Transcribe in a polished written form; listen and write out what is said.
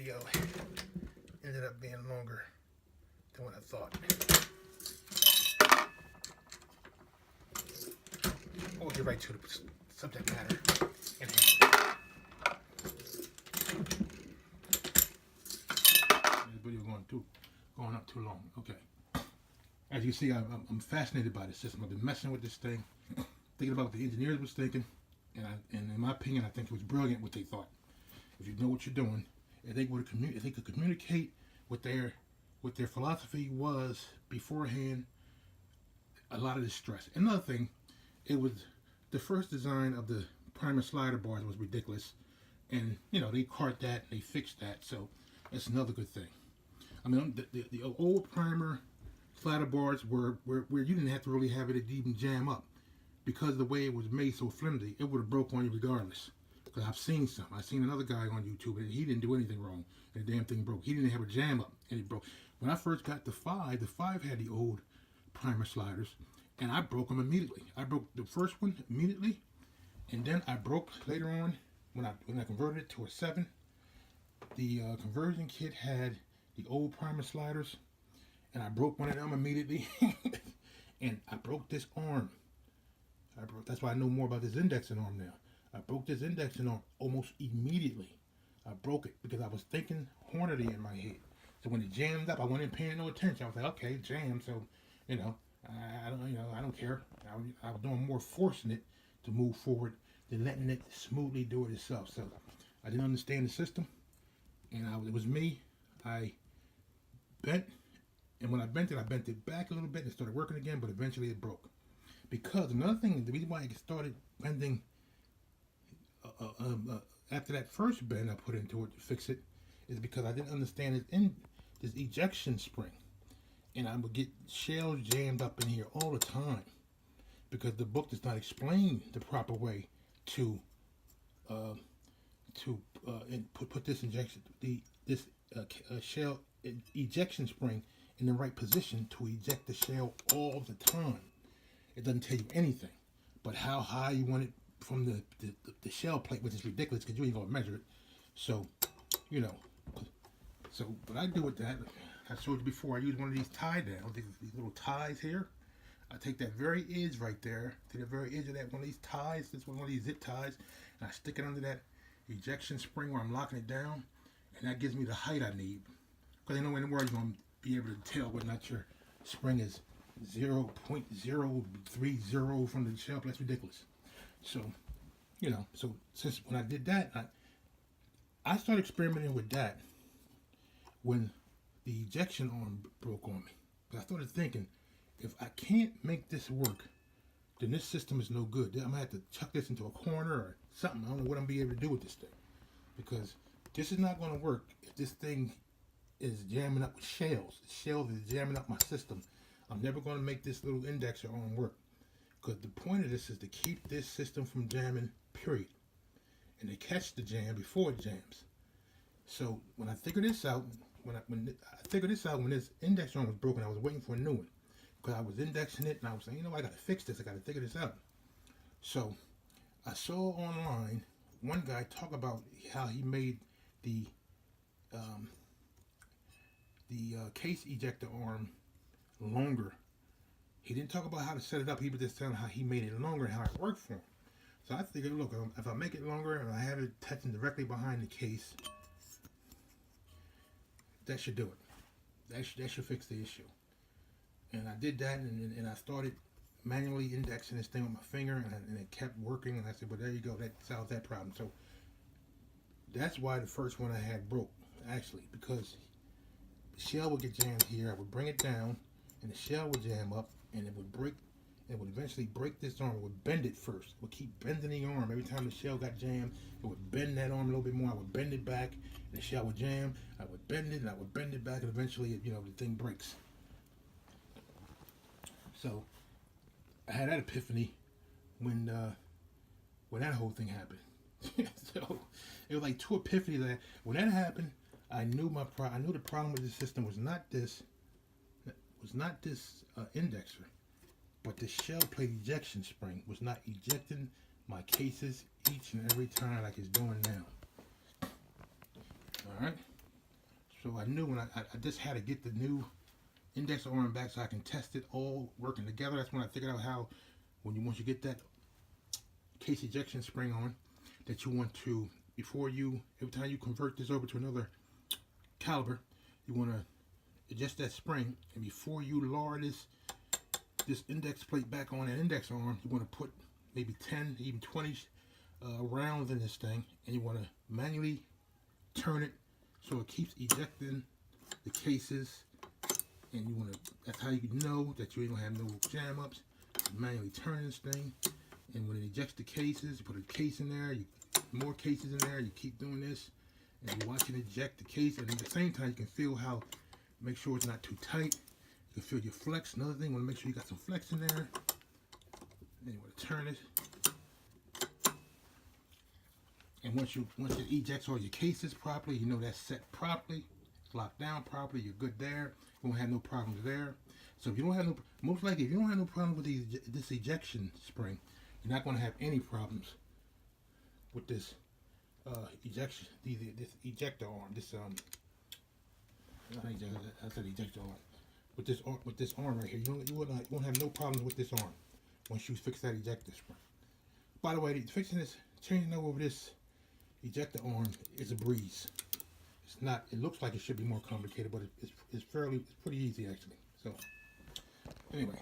video ended up being longer than what I thought. We'll get right to the subject matter in hand. This video going up too long. Okay. As you see, I'm fascinated by this system. I've been messing with this thing, thinking about what the engineers was thinking, and in my opinion, I think it was brilliant what they thought. If you know what you're doing, if they could communicate what their philosophy was beforehand, a lot of the stress. Another thing, it was the first design of the primer slider bars was ridiculous, and you know they caught that, they fixed that, so that's another good thing. I mean, the old primer slider bars were where you didn't have to really have it even jam up, because the way it was made so flimsy, it would have broke on you regardless. Because I've seen some. I seen another guy on YouTube and he didn't do anything wrong, and the damn thing broke. He didn't have a jam up and it broke. When I first got the 5 had the old primer sliders, and I broke them immediately. I broke the first one immediately, and then I broke later on when I converted it to a 7. The conversion kit had the old primer sliders, and I broke one of them immediately, and I broke this arm. That's why I know more about this indexing arm now. I broke this indexing arm almost immediately. I broke it because I was thinking Hornady in my head. So when it jammed up, I wasn't paying no attention. I was like, okay, it jammed, so I don't care. I was doing more forcing it to move forward than letting it smoothly do it itself. So I didn't understand the system, and it was me. I bent, and when I bent it back a little bit and it started working again, but eventually it broke. Because another thing, the reason why it started bending after that first bend I put into it to fix it is because I didn't understand this ejection spring, and I would get shells jammed up in here all the time because the book does not explain the proper way to put this shell ejection spring in the right position to eject the shell all the time. It doesn't tell you anything but how high you want it from the shell plate, which is ridiculous because you ain't gonna measure it. So, you know, so what I do with that, I showed you before, I use one of these tie downs, these little ties here. I take that very edge right there, to the very edge of that one of these ties, this one of these zip ties, and I stick it under that ejection spring where I'm locking it down, and that gives me the height I need. Because ain't no way in the world you're gonna be able to tell whether or not your spring is 0.030 from the shell. That's ridiculous. So, you know, so since when I did that, I started experimenting with that when the ejection arm broke on me. But I started thinking, if I can't make this work, then this system is no good. I'm going to have to chuck this into a corner or something. I don't know what I'm going to be able to do with this thing. Because this is not going to work if this thing is jamming up with shells. The shells is jamming up my system. I'm never going to make this little indexer arm work. Because the point of this is to keep this system from jamming, period. And to catch the jam before it jams. So when I figured this out, when this index arm was broken, I was waiting for a new one. Because I was indexing it and I was saying, you know, I got to fix this. I got to figure this out. So I saw online one guy talk about how he made the case ejector arm longer. He didn't talk about how to set it up. He was just telling how he made it longer and how it worked for him. So I figured, look, if I make it longer and I have it touching directly behind the case, that should do it. That should fix the issue. And I did that, and I started manually indexing this thing with my finger, and it kept working. And I said, well, there you go. That solves that problem. So that's why the first one I had broke, actually, because the shell would get jammed here. I would bring it down, and the shell would jam up, and it would break. It would eventually break this arm. It would bend it first. It would keep bending the arm. Every time the shell got jammed, it would bend that arm a little bit more. I would bend it back, and the shell would jam. I would bend it, and I would bend it back, and eventually, the thing breaks. So I had that epiphany when that whole thing happened. So it was like two epiphanies. That when that happened, I knew the problem with the system was not this indexer, but the shell plate ejection spring was not ejecting my cases each and every time like it's doing now. All right. I knew when I just had to get the new index arm back so I can test it all working together. That's when I figured out how, once you get that case ejection spring on, that you want to, every time you convert this over to another caliber, you want to adjust that spring, and before you lower this index plate back on that index arm, you want to put maybe 10, even 20 rounds in this thing, and you want to manually turn it so it keeps ejecting the cases. And you want to, that's how you know that you ain't gonna have no jam ups. You manually turn this thing, and when it ejects the cases, you put a case in there, more cases in there, you keep doing this, and you watch it eject the case, and at the same time you can feel how, make sure it's not too tight. You can feel your flex. Another thing, you want to make sure you got some flex in there. Then you want to turn it. And once it ejects all your cases properly, you know that's set properly, locked down properly, you're good there. You won't have no problems there. So if you don't have no, most likely if you don't have no problem with this ejection spring, you're not going to have any problems with this ejection, this ejector arm. This I said ejector arm. With this arm right here, you won't have no problems with this arm once you fix that ejector spring. By the way, changing over this ejector arm is a breeze. It's not. It looks like it should be more complicated, but it's pretty easy actually. So anyway.